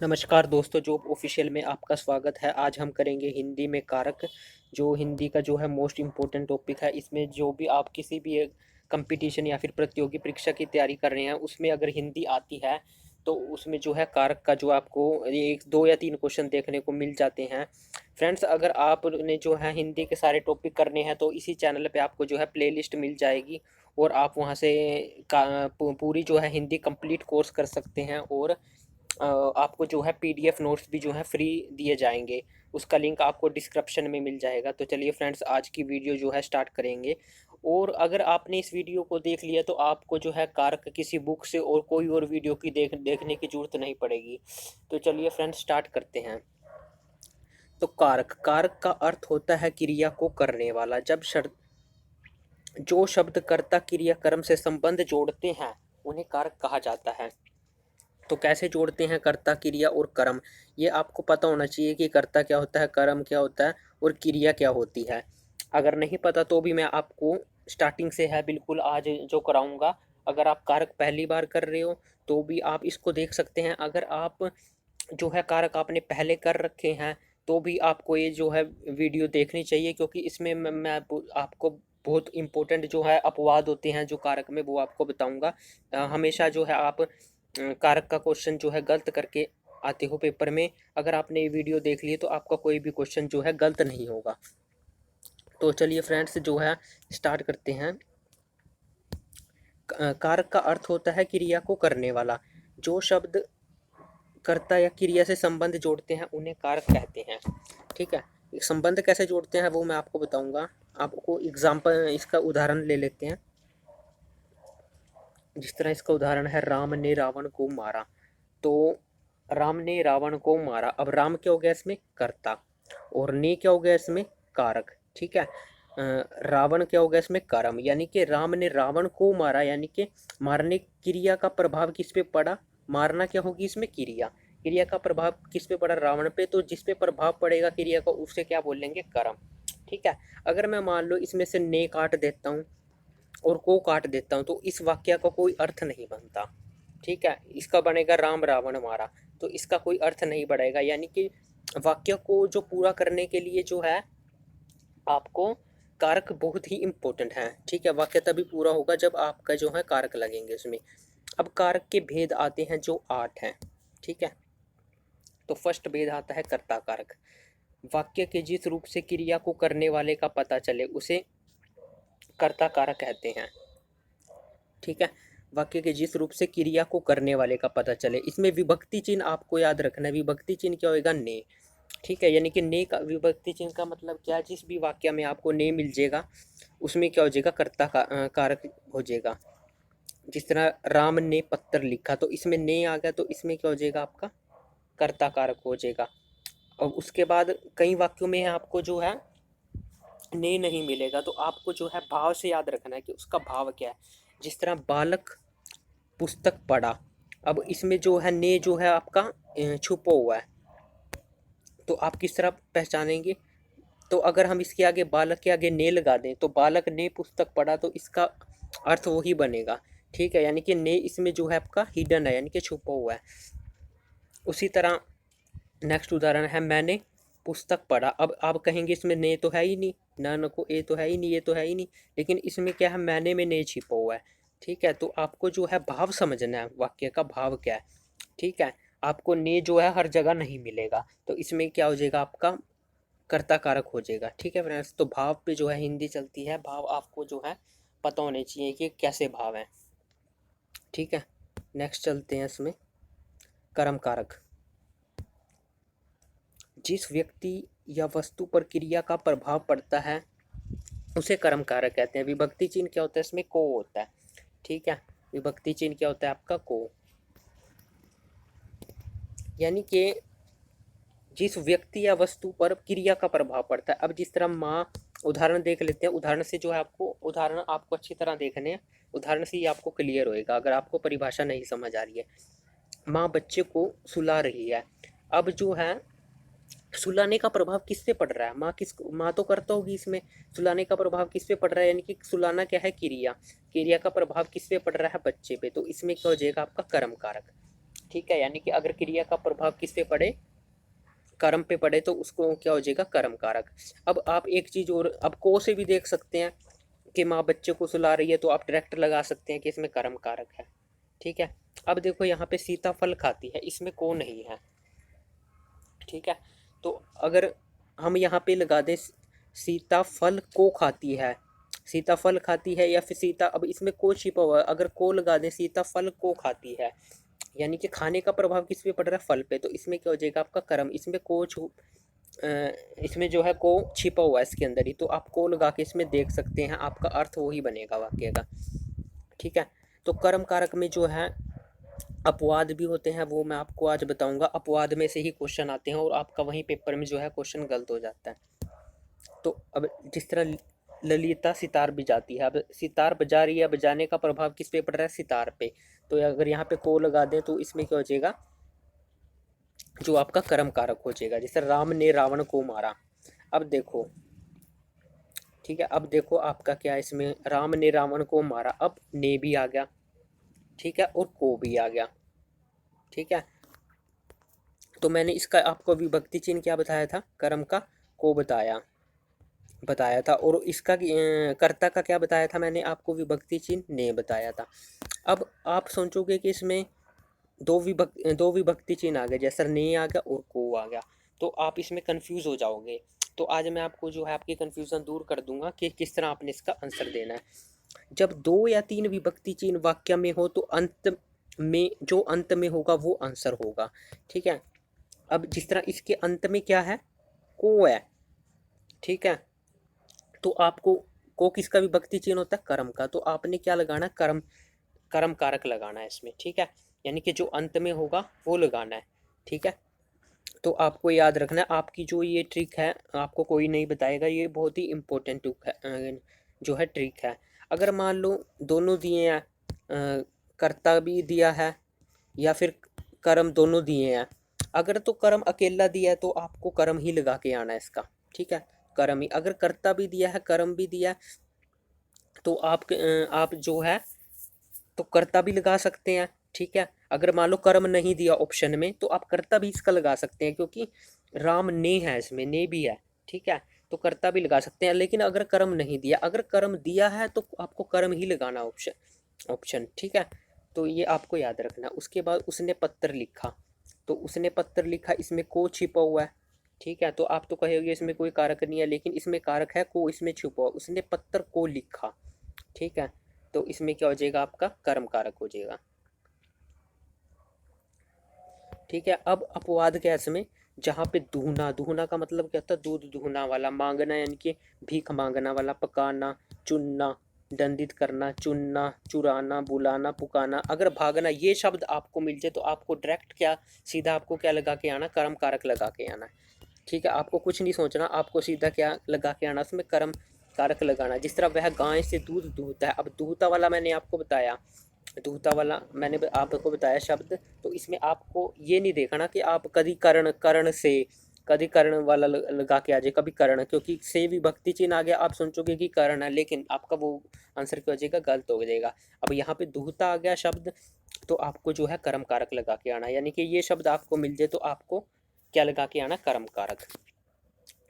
नमस्कार दोस्तों, job official में आपका स्वागत है। आज हम करेंगे हिंदी में कारक। जो हिंदी का जो है मोस्ट इम्पोर्टेंट टॉपिक है। इसमें जो भी आप किसी भी एक कंपटीशन या फिर प्रतियोगी परीक्षा की तैयारी कर रहे हैं, उसमें अगर हिंदी आती है तो उसमें जो है कारक का जो आपको ये एक दो या तीन क्वेश्चन देखने को मिल जाते हैं। फ्रेंड्स, अगर आपने जो है हिंदी के सारे टॉपिक करने हैं तो इसी चैनल पे आपको जो है प्लेलिस्ट मिल जाएगी और आप वहाँ से पूरी जो है हिंदी कंप्लीट कोर्स कर सकते हैं। और आपको जो है पीडीएफ नोट्स भी जो है फ्री दिए जाएंगे। उसका लिंक आपको डिस्क्रिप्शन में मिल जाएगा। तो चलिए फ्रेंड्स, आज की वीडियो जो है स्टार्ट करेंगे। और अगर आपने इस वीडियो को देख लिया तो आपको जो है कारक किसी बुक से और कोई और वीडियो की देखने की जरूरत नहीं पड़ेगी। तो चलिए फ्रेंड्स, स्टार्ट करते हैं। तो कारक कारक का अर्थ होता है क्रिया को करने वाला। जो शब्द कर्ता क्रिया कर्म से संबंध जोड़ते हैं उन्हें कारक कहा जाता है। तो कैसे जोड़ते हैं कर्ता क्रिया और कर्म, ये आपको पता होना चाहिए कि कर्ता क्या होता है, कर्म क्या होता है और क्रिया क्या होती है। अगर नहीं पता तो भी मैं आपको स्टार्टिंग से है बिल्कुल आज जो कराऊंगा। अगर आप कारक पहली बार कर रहे हो तो भी आप इसको देख सकते हैं। अगर आप जो है कारक आपने पहले कर रखे हैं तो भी आपको ये जो है वीडियो देखनी चाहिए, क्योंकि इसमें मैं आपको बहुत इंपॉर्टेंट जो है अपवाद होते हैं जो कारक में, वो आपको बताऊंगा। हमेशा जो है आप कारक का क्वेश्चन जो है गलत करके आते हो पेपर में। अगर आपने ये वीडियो देख ली तो आपका कोई भी क्वेश्चन जो है गलत नहीं होगा। तो चलिए फ्रेंड्स, जो है स्टार्ट करते हैं। कारक का अर्थ होता है क्रिया को करने वाला। जो शब्द कर्ता या क्रिया से संबंध जोड़ते हैं उन्हें कारक कहते हैं। ठीक है, संबंध कैसे जोड़ते हैं वो मैं आपको बताऊंगा। आपको एग्जाम्पल इसका उदाहरण ले लेते हैं। जिस तरह इसका उदाहरण है, राम ने रावण को मारा। तो राम ने रावण को मारा, अब राम क्या हो गया इसमें, कर्ता, और ने क्या हो गया इसमें, कारक। ठीक है, रावण क्या हो गया इसमें, कर्म। यानी कि राम ने रावण को मारा, यानी कि मारने क्रिया का प्रभाव किस पे पड़ा, मारना क्या होगी इसमें, क्रिया। क्रिया का प्रभाव किस पे पड़ा, रावण पे। तो जिस पे प्रभाव पड़ेगा क्रिया का उससे क्या बोलेंगे, कर्म। ठीक है, अगर मैं मान लो इसमें से ने काट देता हूँ और को काट देता हूँ तो इस वाक्य का कोई अर्थ नहीं बनता। ठीक है, इसका बनेगा राम रावण मारा, तो इसका कोई अर्थ नहीं बढ़ेगा। यानी कि वाक्य को जो पूरा करने के लिए जो है आपको कारक बहुत ही इंपॉर्टेंट है। ठीक है, वाक्य तभी पूरा होगा जब आपका जो है कारक लगेंगे उसमें। अब कारक के भेद आते हैं जो 8 हैं। ठीक है, तो फर्स्ट भेद आता है कर्ता कारक। वाक्य के जिस रूप से क्रिया को करने वाले का पता चले उसे कर्ता कारक कहते हैं। ठीक है, वाक्य के जिस रूप से क्रिया को करने वाले का पता चले। इसमें विभक्ति चिन्ह आपको याद रखना है। विभक्ति चिन्ह क्या होगा, ने। ठीक है, यानी कि ने का विभक्ति चिन्ह का मतलब क्या है, जिस भी वाक्य में आपको ने मिल जाएगा उसमें क्या हो जाएगा, कर्ता का कारक हो जाएगा। जिस तरह राम ने पत्र लिखा, तो इसमें ने आ गया तो इसमें क्या हो जाएगा, आपका कर्ता कारक हो जाएगा। और उसके बाद कई वाक्यों में आपको जो है ने नहीं मिलेगा, तो आपको जो है भाव से याद रखना है कि उसका भाव क्या है। जिस तरह बालक पुस्तक पढ़ा, अब इसमें जो है ने जो है आपका छुपा हुआ है, तो आप किस तरह पहचानेंगे। तो अगर हम इसके आगे बालक के आगे ने लगा दें तो बालक ने पुस्तक पढ़ा, तो इसका अर्थ वही बनेगा। ठीक है, यानी कि ने इसमें जो है आपका हिडन है, यानी कि छुपा हुआ है। उसी तरह नेक्स्ट उदाहरण है, मैंने पुस्तक पढ़ा। अब आप कहेंगे इसमें ने तो है ही नहीं, ना न को ए तो है ही नहीं, ये तो है ही नहीं, लेकिन इसमें क्या है, मैंने में ने छिपा हुआ है। ठीक है, तो आपको जो है भाव समझना है, वाक्य का भाव क्या है। ठीक है, आपको ने जो है हर जगह नहीं मिलेगा, तो इसमें क्या हो जाएगा, आपका कर्ता कारक हो जाएगा। ठीक है फ्रेंड्स, तो भाव पे जो है हिंदी चलती है। भाव आपको जो है पता होने चाहिए कि कैसे भाव हैं। ठीक है, नेक्स्ट चलते हैं इसमें, कर्म कारक। जिस व्यक्ति या वस्तु पर क्रिया का प्रभाव पड़ता है उसे कर्म कारक कहते हैं। विभक्ति चिन्ह क्या होता है, इसमें को होता है। ठीक है, विभक्ति चिन्ह क्या होता है आपका, को। यानी कि जिस व्यक्ति या वस्तु पर क्रिया का प्रभाव पड़ता है। अब जिस तरह माँ, उदाहरण देख लेते हैं। उदाहरण से जो है आपको उदाहरण आपको अच्छी तरह देखने हैं। उदाहरण से ही आपको क्लियर होएगा अगर आपको परिभाषा नहीं समझ आ रही है। माँ बच्चे को सुला रही है। अब जो है सुलाने का प्रभाव किस पे पड़ रहा है, माँ तो करता होगी इसमें। सुलाने का प्रभाव किस पे पड़ रहा है, यानी कि सुलाना क्या है, क्रिया। क्रिया का प्रभाव किस पे पड़ रहा है, बच्चे पे। तो इसमें क्या हो जाएगा आपका कर्म कारक। ठीक है, यानी कि अगर क्रिया का प्रभाव किस पे पड़े, कर्म पे पड़े, तो उसको क्या हो जाएगा, कर्म कारक। अब आप एक चीज और, अब को से भी देख सकते हैं कि माँ बच्चे को सुला रही है, तो आप डायरेक्ट लगा सकते हैं कि इसमें कर्म कारक है। ठीक है, अब देखो यहाँ पे सीताफल खाती है, इसमें को नहीं है। ठीक है, तो अगर हम यहाँ पे लगा दें सीताफल को खाती है, सीताफल खाती है, या फिर सीता, अब इसमें को छिपा हुआ है, अगर को लगा दें सीताफल को खाती है, यानी कि खाने का प्रभाव किस पे पड़ रहा है, फल पे, तो इसमें क्या हो जाएगा आपका कर्म। इसमें को इसमें जो है को छिपा हुआ है इसके अंदर ही, तो आप को लगा के इसमें देख सकते हैं, आपका अर्थ वही बनेगा वाक्य का। ठीक है, तो कर्म कारक में जो है अपवाद भी होते हैं, वो मैं आपको आज बताऊंगा। अपवाद में से ही क्वेश्चन आते हैं और आपका वहीं पेपर में जो है क्वेश्चन गलत हो जाता है। तो अब जिस तरह ललिता सितार बजाती है, अब सितार बजा रही है, बजाने का प्रभाव किस पे पड़ रहा है, सितार पे, तो अगर यहाँ पे को लगा दें तो इसमें क्या हो जाएगा, जो आपका कर्म कारक हो जाएगा। जैसे राम ने रावण को मारा, अब देखो, ठीक है, अब देखो आपका क्या है, इसमें राम ने रावण को मारा, अब ने भी आ गया, ठीक है, और को भी आ गया। ठीक है, तो मैंने इसका आपको विभक्ति चिन्ह क्या बताया था, कर्म का को बताया बताया था, और इसका कर्ता का क्या बताया था मैंने आपको, विभक्ति चिन्ह ने बताया था। अब आप सोचोगे कि इसमें दो विभक्ति चिन्ह आ गए, जैसे ने आ गया और को आ गया, तो आप इसमें कंफ्यूज हो जाओगे। तो आज मैं आपको जो है आपकी कंफ्यूजन दूर कर दूंगा कि किस तरह आपने इसका आंसर देना है। जब दो या तीन विभक्ति चिन्ह वाक्य में हो, तो अंत में जो अंत में होगा वो आंसर होगा। ठीक है, अब जिस तरह इसके अंत में क्या है, को है। ठीक है, तो आपको को किसका विभक्ति चिन्ह होता है, कर्म का, तो आपने क्या लगाना है, कर्म कर्म कारक लगाना है इसमें। ठीक है, यानी कि जो अंत में होगा वो लगाना है। ठीक है, तो आपको याद रखना है, आपकी जो ये ट्रिक है आपको कोई नहीं बताएगा, ये बहुत ही इम्पोर्टेंट जो है ट्रिक है। अगर मान लो दोनों दिए हैं, कर्ता भी दिया है या फिर कर्म दोनों दिए हैं, अगर तो कर्म अकेला दिया है तो आपको कर्म ही लगा के आना है इसका। ठीक है, कर्म ही, अगर कर्ता भी दिया है कर्म भी दिया है, तो आप जो है तो कर्ता भी लगा सकते हैं। ठीक है, अगर मान लो कर्म नहीं दिया ऑप्शन में, तो आप कर्ता भी इसका लगा सकते हैं, क्योंकि राम ने है, इसमें ने भी है। ठीक है, तो कर्ता भी लगा सकते हैं, लेकिन अगर कर्म नहीं दिया, अगर कर्म दिया है तो आपको कर्म ही लगाना ऑप्शन। ठीक है, तो ये आपको याद रखना। उसके बाद उसने पत्र लिखा, तो उसने पत्र लिखा, इसमें को छिपा हुआ है। ठीक है, तो आप तो कहोगे इसमें कोई कारक नहीं है, लेकिन इसमें कारक है, को इसमें छुपा हुआ, उसने पत्र को लिखा। ठीक है, तो इसमें क्या हो जाएगा, आपका कर्म कारक हो जाएगा। ठीक है, अब अपवाद क्या है इसमें, जहाँ पे दूहना, दूहना का मतलब क्या होता है, दूध दूहना वाला, मांगना यानी कि भीख मांगना वाला, पकाना, चुनना, दंडित करना, चुनना, चुराना, बुलाना, पुकाना, अगर भागना, ये शब्द आपको मिल जाए तो आपको डायरेक्ट क्या, सीधा आपको क्या लगा के आना, कर्म कारक लगा के आना है। ठीक है, आपको कुछ नहीं सोचना, आपको सीधा क्या लगा के आना, उसमें कर्म कारक लगाना। जिस तरह वह गाय से दूध दूहता है, अब दूहता वाला मैंने आपको बताया, दूहता वाला मैंने आपको बताया शब्द, तो इसमें आपको ये नहीं देखना कि आप कभी कर्ण, कर्ण से, कभी कर्ण वाला लगा के आ जाए, कभी कर्ण, क्योंकि से विभक्ति चिन्ह आ गया, आप सोचोगे कि कर्ण है, लेकिन आपका वो आंसर क्या हो जाएगा, गलत हो जाएगा। अब यहाँ पे दूहता आ गया शब्द, तो आपको जो है कर्म कारक लगा के आना, यानी कि ये शब्द आपको मिल जाए तो आपको क्या लगा के आना, कर्म कारक।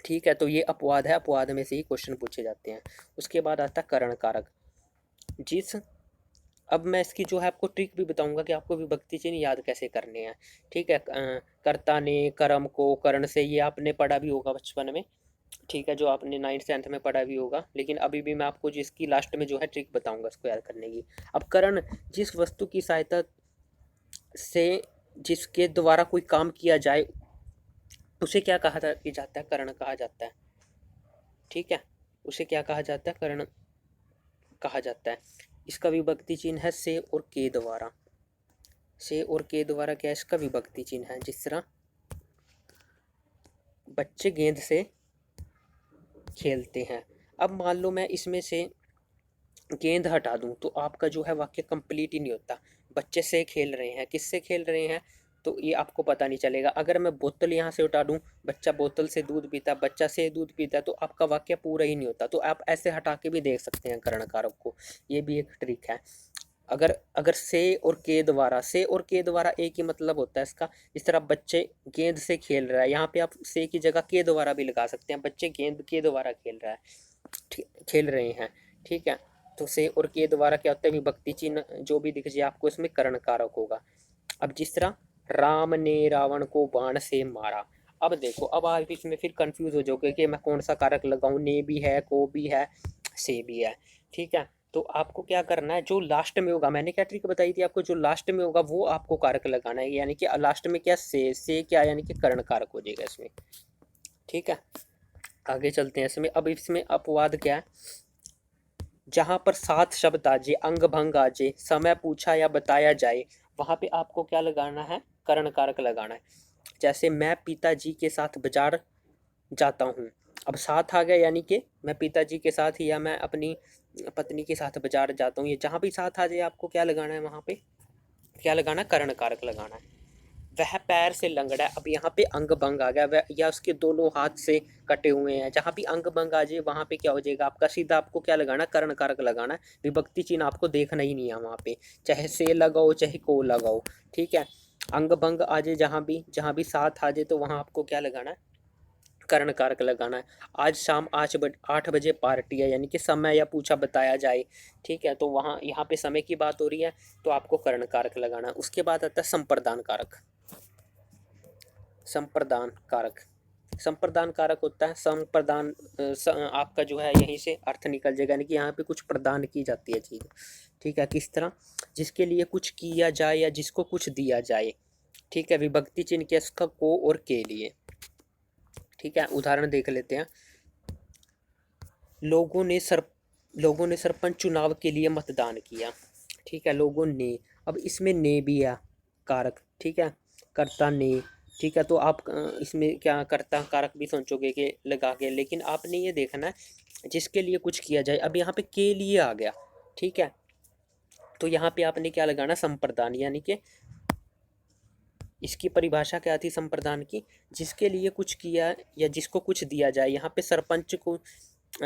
ठीक है, तो ये अपवाद है, अपवाद में से ही क्वेश्चन पूछे जाते हैं। उसके बाद आता है करण कारक। जिस अब मैं इसकी जो है आपको ट्रिक भी बताऊंगा कि आपको विभक्ति चिन्ह याद कैसे करने हैं। ठीक है, कर्ता ने, कर्म को, कर्ण से, ये आपने पढ़ा भी होगा बचपन में। ठीक है, जो आपने 9th 10th में पढ़ा भी होगा, लेकिन अभी भी मैं आपको जिसकी लास्ट में जो है ट्रिक बताऊंगा इसको याद करने की। अब कर्ण, जिस वस्तु की सहायता से जिसके द्वारा कोई काम किया जाए, उसे क्या कहा जाता है, कर्ण कहा जाता है। ठीक है, उसे क्या कहा जाता है, कर्ण कहा जाता है। इसका विभक्ति चिन्ह है से और के द्वारा। से और के द्वारा क्या, इसका विभक्ति चिन्ह है। जिस तरह बच्चे गेंद से खेलते हैं, अब मान लो मैं इसमें से गेंद हटा दूं, तो आपका जो है वाक्य कंप्लीट ही नहीं होता। बच्चे से खेल रहे हैं, किससे खेल रहे हैं, तो ये आपको पता नहीं चलेगा। अगर मैं बोतल यहाँ से उठा दूं, बच्चा बोतल से दूध पीता, बच्चा से दूध पीता, तो आपका वाक्य पूरा ही नहीं होता। तो आप ऐसे हटा के भी देख सकते हैं कर्ण कारक को, ये भी एक ट्रिक है। अगर अगर से और के द्वारा एक ही मतलब होता है इसका। इस तरह बच्चे गेंद से खेल रहा है, यहाँ पे आप से की जगह के द्वारा भी लगा सकते हैं, बच्चे गेंद के द्वारा खेल रहा है, खेल रहे हैं। ठीक है, तो से और के द्वारा क्या होता है, विभक्ति चिन्ह जो भी दिख जाए आपको इसमें कर्ण कारक होगा। अब जिस तरह राम ने रावण को बाण से मारा, अब देखो अब आप इसमें फिर कंफ्यूज हो जाओगे कि मैं कौन सा कारक लगाऊं, ने भी है, को भी है, से भी है। ठीक है, तो आपको क्या करना है, जो लास्ट में होगा, मैंने क्या ट्रिक बताई थी आपको, जो लास्ट में होगा वो आपको कारक लगाना है, यानी कि लास्ट में क्या से क्या, यानी कि कर्ण कारक हो जाएगा इसमें। ठीक है, आगे चलते हैं इसमें। अब इसमें अपवाद क्या है, जहां पर सात शब्द आ जाए, अंग भंग आ जाए, समय पूछा या बताया जाए, वहां पे आपको क्या लगाना है, कर्ण कारक लगाना है। जैसे मैं पिताजी के साथ बाजार जाता हूँ, अब साथ आ गया, यानी कि मैं पिताजी के साथ ही या मैं अपनी पत्नी के साथ बाजार जाता हूँ, ये जहाँ भी साथ आ जाए आपको क्या लगाना है, वहाँ पे क्या लगाना है, कर्ण कारक लगाना है। वह पैर से लंगड़ा है, अब यहाँ पे अंग भंग आ गया, वह या उसके दोनों हाथ से कटे हुए हैं, जहाँ भी अंग भंग आ जाए वहाँ पे क्या हो जाएगा आपका, सीधा आपको क्या लगाना, कर्ण कारक लगाना है। विभक्ति चिन्ह आपको देखना ही नहीं है वहाँ पे, चाहे से लगाओ चाहे को लगाओ। ठीक है, अंग भंग आ जाए, जहाँ भी साथ आ जाए तो वहाँ आपको क्या लगाना है, कर्ण कारक लगाना है। आज शाम 8 बजे पार्टी है, यानी कि समय या पूछा बताया जाए। ठीक है, तो वहाँ यहाँ पे समय की बात हो रही है तो आपको कर्ण कारक लगाना है। उसके बाद आता है संप्रदान कारक। संप्रदान कारक, संप्रदान कारक होता है संप्रदान, आपका जो है यहीं से अर्थ निकल जाएगा, यानी कि यहाँ पे कुछ प्रदान की जाती है चीज़। ठीक है, किस तरह, जिसके लिए कुछ किया जाए या जिसको कुछ दिया जाए। ठीक है, विभक्ति चिन्ह के इसका को और के लिए। ठीक है, उदाहरण देख लेते हैं। लोगों ने सर लोगों ने सरपंच चुनाव के लिए मतदान किया। ठीक है, लोगों ने, अब इसमें ने भी है कारक। ठीक है, कर्ता ने। ठीक है, तो आप इसमें क्या कर्ता कारक भी सोचोगे कि लगा के, लेकिन आपने ये देखना है जिसके लिए कुछ किया जाए। अब यहाँ पे के लिए आ गया। ठीक है, तो यहाँ पे आपने क्या लगाना, संप्रदान, यानी कि इसकी परिभाषा क्या थी संप्रदान की, जिसके लिए कुछ किया या जिसको कुछ दिया जाए। यहाँ पे सरपंच को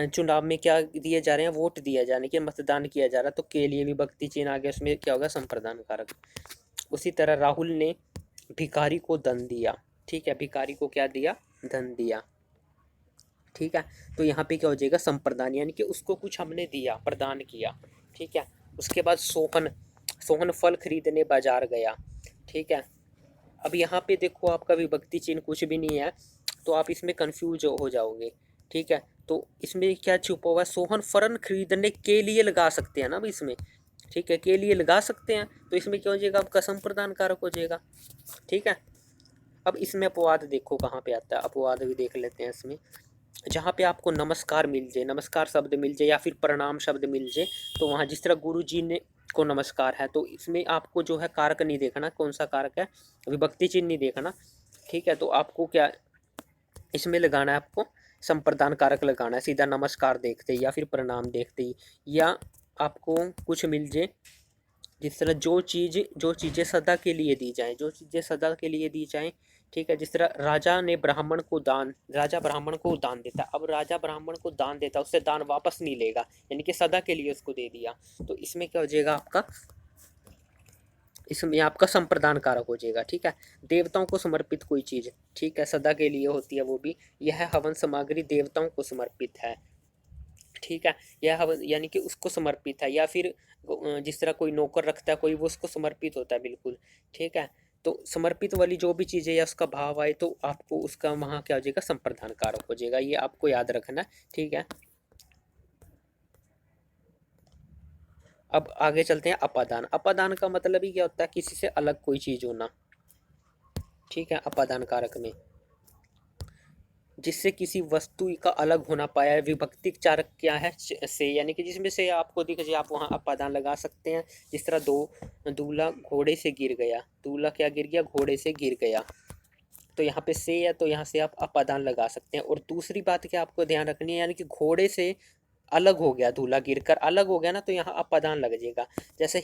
चुनाव में क्या दिए जा रहे हैं, वोट दिया जाने के, मतदान किया जा रहा है, तो के लिए विभक्ति चिन्ह आ गया, उसमें क्या होगा, संप्रदान कारक। उसी तरह राहुल ने भिखारी को धन दिया। ठीक है, भिखारी को क्या दिया, धन दिया। ठीक है, तो यहाँ पे क्या हो जाएगा, संप्रदान, यानी कि उसको कुछ हमने दिया, प्रदान किया। ठीक है, उसके बाद सोहन, सोहन फल खरीदने बाजार गया। ठीक है, अब यहाँ पे देखो आपका विभक्ति चिन्ह कुछ भी नहीं है, तो आप इसमें कंफ्यूज हो जाओगे। ठीक है, तो इसमें क्या छुपा हुआ है, सोहन फरन खरीदने के लिए लगा सकते हैं ना अब इसमें। ठीक है, के लिए लगा सकते हैं, तो इसमें क्या हो जाएगा, आपका संप्रदान कारक हो जाएगा। ठीक है, अब इसमें अपवाद देखो कहाँ पे आता है, अपवाद भी देख लेते हैं इसमें। जहाँ पे आपको नमस्कार मिल जाए, नमस्कार शब्द मिल जाए या फिर प्रणाम शब्द मिल जाए, तो वहाँ जिस तरह गुरु जी ने को नमस्कार है, तो इसमें आपको जो है कारक नहीं देखना, कौन सा कारक है, विभक्ति चिन्ह नहीं देखना। ठीक है, तो आपको क्या इसमें लगाना है, आपको संप्रदान कारक लगाना है, सीधा नमस्कार देखते ही या फिर प्रणाम देखते ही, या आपको कुछ मिल जाए, जिस तरह जो चीज़ें सदा के लिए दी जाएं, जो चीज़ें सदा के लिए दी जाएं। ठीक है, जिस तरह राजा ब्राह्मण को दान देता, अब राजा ब्राह्मण को दान देता, उससे दान वापस नहीं लेगा, यानी कि सदा के लिए उसको दे दिया, तो इसमें क्या हो जाएगा आपका, इसमें आपका संप्रदान कारक हो जाएगा। ठीक है, देवताओं को समर्पित कोई चीज़, ठीक है, सदा के लिए होती है वो भी, यह हवन सामग्री देवताओं को समर्पित है। ठीक है, यह हवन यानी कि उसको समर्पित है, या फिर जिस तरह कोई नौकर रखता है कोई, वो उसको समर्पित होता है बिल्कुल। ठीक है, तो समर्पित वाली जो भी चीज़ है या उसका भाव आए, तो आपको उसका वहाँ क्या हो जाएगा, संप्रदान कारक हो जाएगा, ये आपको याद रखना है। ठीक है, अब आगे चलते हैं अपादान। अपादान का मतलब ही क्या होता है, किसी से अलग कोई चीज़ होना। ठीक है, अपादान कारक में जिससे किसी वस्तु का अलग होना पाया है। विभक्ति कारक क्या है, से, यानी कि जिसमें से आपको दिख जाए आप वहाँ अपादान लगा सकते हैं। जिस तरह दूल्हा घोड़े से गिर गया, दूल्हा क्या गिर गया, घोड़े से गिर गया, तो यहाँ पे से है, तो यहाँ से आप अपादान लगा सकते हैं। और दूसरी बात क्या आपको ध्यान रखनी है, यानी कि घोड़े से अलग हो गया, दूल्हा गिरकर अलग हो गया ना, तो यहाँ अपादान लग जाएगा। जैसे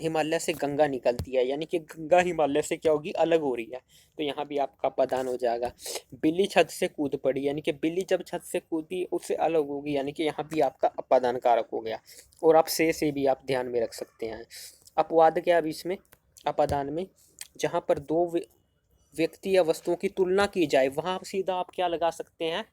हिमालय से गंगा निकलती है, यानी कि गंगा हिमालय से क्या होगी, अलग हो रही है। तो यहाँ भी आपका अपादान हो जाएगा। बिल्ली छत से कूद पड़ी, यानी कि बिल्ली जब छत से कूदी उससे अलग होगी, यानी कि यहाँ भी आपका अपादान कारक हो गया। और आप से भी आप ध्यान में रख सकते हैं। अपवाद क्या अब इसमें अपादान में, जहाँ पर दो व्यक्ति या वस्तुओं की तुलना की जाए वहां सीधा आप क्या लगा सकते हैं,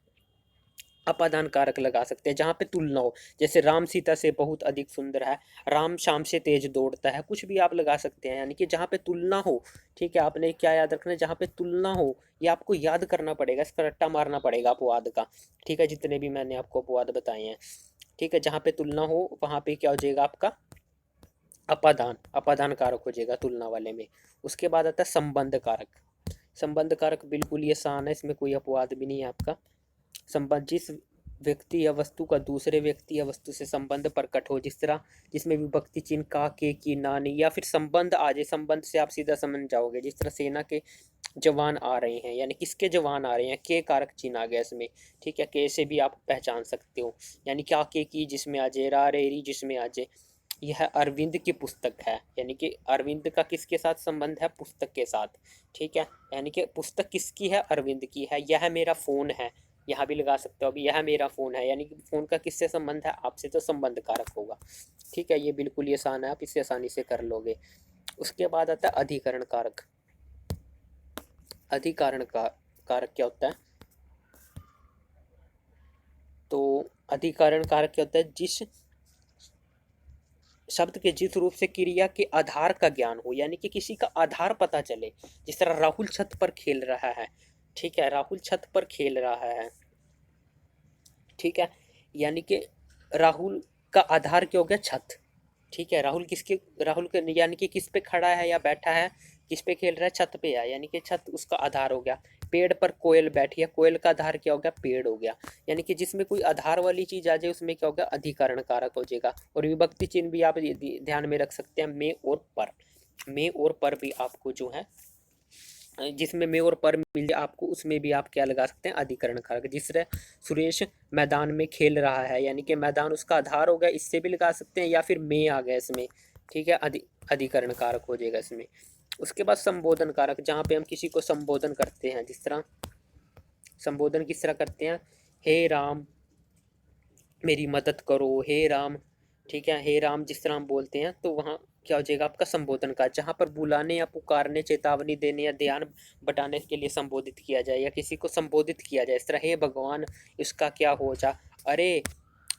अपादान कारक लगा सकते हैं। जहाँ पे तुलना हो, जैसे राम सीता से बहुत अधिक सुंदर है, राम शाम से तेज दौड़ता है, कुछ भी आप लगा सकते हैं, यानी कि जहाँ पे तुलना हो। ठीक है, आपने क्या याद रखना है, जहाँ पे तुलना हो, ये आपको याद करना पड़ेगा, इसका रट्टा मारना पड़ेगा अपवाद का। ठीक है, जितने भी मैंने आपको अपवाद बताए हैं। ठीक है, जहाँ पे तुलना हो वहाँ पे क्या हो जाएगा आपका अपादान, अपादान कारक हो जाएगा तुलना वाले में। उसके बाद आता है संबंध कारक। संबंध कारक बिल्कुल ये आसान है, इसमें कोई अपवाद भी नहीं है आपका। संबंध, जिस व्यक्ति या वस्तु का दूसरे व्यक्ति या वस्तु से संबंध प्रकट हो, जिस तरह जिसमें विभक्ति चिन्ह का, के, की, ना, नहीं, या फिर संबंध आ जाए, संबंध से आप सीधा समझ जाओगे। जिस तरह सेना के जवान आ रहे हैं, यानी किसके जवान आ रहे हैं, के कारक चिन्ह आ गया इसमें। ठीक है, के से भी आप पहचान सकते हो, यानी क्या के की जिसमें आ जाए, रा रे री जिसमें आ जाए। यह अरविंद की पुस्तक है, यानी कि अरविंद का किसके साथ संबंध है, पुस्तक के साथ। ठीक है, यानी कि पुस्तक किसकी है, अरविंद की है। यह मेरा फ़ोन है, यहाँ भी लगा सकते हो, अभी यह मेरा फ़ोन है, यानी कि फ़ोन का किससे संबंध है, आपसे, तो संबंध कारक होगा। ठीक है, ये बिल्कुल ही आसान है, आप इसे आसानी से कर लोगे। उसके बाद आता है अधिकरण कारक। अधिकरण का कारक क्या होता है, तो अधिकरण कारक क्या होता है, जिस शब्द के जिस रूप से क्रिया के आधार का ज्ञान हो, यानी कि किसी का आधार पता चले। जिस तरह राहुल छत पर खेल रहा है। ठीक है, राहुल छत पर खेल रहा है। ठीक है, यानी कि राहुल का आधार क्या हो गया, छत। ठीक है, राहुल के यानी कि किस पे खड़ा है या बैठा है, किस पे खेल रहा है, छत पे है, यानी कि छत उसका आधार हो गया। पेड़ पर कोयल बैठी है, कोयल का आधार क्या हो गया, पेड़ हो गया। यानी कि जिसमें कोई आधार वाली चीज आ जाए उसमें क्या होगा, अधिकरण कारक हो जाएगा। और विभक्ति चिन्ह भी आप ध्यान में रख सकते हैं, में और पर। में और पर भी आपको जो है, जिसमें में और पर मिल जाए आपको, उसमें भी आप क्या लगा सकते हैं, अधिकरण कारक। जिस तरह सुरेश मैदान में खेल रहा है, यानी कि मैदान उसका आधार हो गया, इससे भी लगा सकते हैं, या फिर में आ गया इसमें। ठीक है, अधिकरण कारक हो जाएगा इसमें। उसके बाद संबोधन कारक, जहाँ पे हम किसी को संबोधन करते हैं। जिस तरह संबोधन किस तरह करते हैं, हे राम मेरी मदद करो, हे राम। ठीक है, हे राम जिस तरह हम बोलते हैं, तो वहाँ क्या हो जाएगा आपका संबोधन का। जहाँ पर बुलाने या पुकारने, चेतावनी देने या ध्यान बटाने के लिए संबोधित किया जाए, या किसी को संबोधित किया जाए, इस तरह हे भगवान इसका क्या हो जा, अरे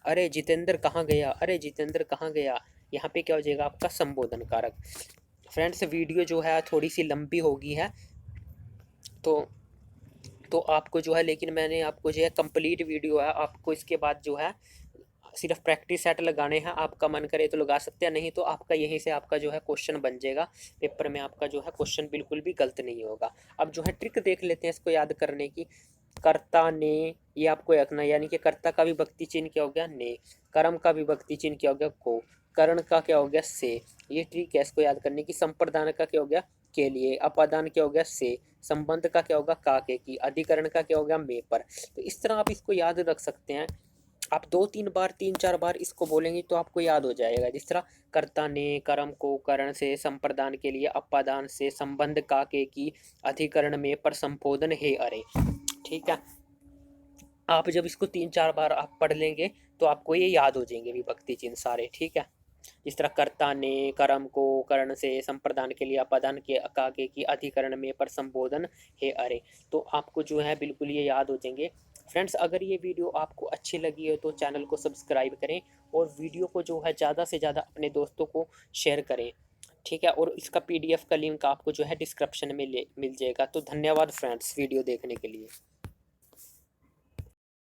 अरे जितेंद्र कहाँ गया, अरे जितेंद्र कहाँ गया। यहाँ पे क्या हो जाएगा आपका संबोधन कारक। फ्रेंड्स, वीडियो जो है थोड़ी सी लंबी होगी है, तो आपको जो है, लेकिन मैंने आपको जो है कंप्लीट वीडियो है, आपको इसके बाद जो है सिर्फ प्रैक्टिस सेट लगाने हैं। आपका मन करे तो लगा सकते हैं, नहीं तो आपका यहीं से आपका जो है क्वेश्चन बन जाएगा पेपर में। आपका जो है क्वेश्चन बिल्कुल भी गलत नहीं होगा। अब जो है ट्रिक देख लेते हैं इसको याद करने की। कर्ता ने, ये आपको रखना, यानी कि कर्ता का विभक्ति चिन्ह क्या हो गया, ने। कर्म का विभक्ति चिन्ह क्या हो गया, को। कर्ण का क्या हो गया, से। ये ट्रिक है इसको याद करने की। संप्रदान का क्या हो गया, के लिए। अपादान क्या हो गया, से। संबंध का क्या होगा, का, के, की। अधिकरण का क्या हो गया, में पर। तो इस तरह आप इसको याद रख सकते हैं। आप 2-3 बार 3-4 बार इसको बोलेंगे तो आपको याद हो जाएगा। जिस तरह कर्ता ने, कर्म को, करण से, संप्रदान के लिए, अपादान से, संबंध का, के, की, अधिकरण में, पर, संबोधन, हे, अरे। ठीक है, आप जब इसको 3-4 बार आप पढ़ लेंगे तो आपको ये याद हो जाएंगे विभक्ति चिन्ह सारे। ठीक है, जिस तरह कर्ता ने, कर्म को, करण से, संप्रदान के लिए, अपादान के, अकाके की, अधिकरण में, पर, संबोधन, हे, अरे। तो आपको जो है बिल्कुल ये याद हो जाएंगे। फ्रेंड्स, अगर ये वीडियो आपको अच्छी लगी है तो चैनल को सब्सक्राइब करें, और वीडियो को जो है ज़्यादा से ज़्यादा अपने दोस्तों को शेयर करें। ठीक है, और इसका PDF का लिंक आपको जो है डिस्क्रिप्शन में मिल जाएगा। तो धन्यवाद फ्रेंड्स वीडियो देखने के लिए।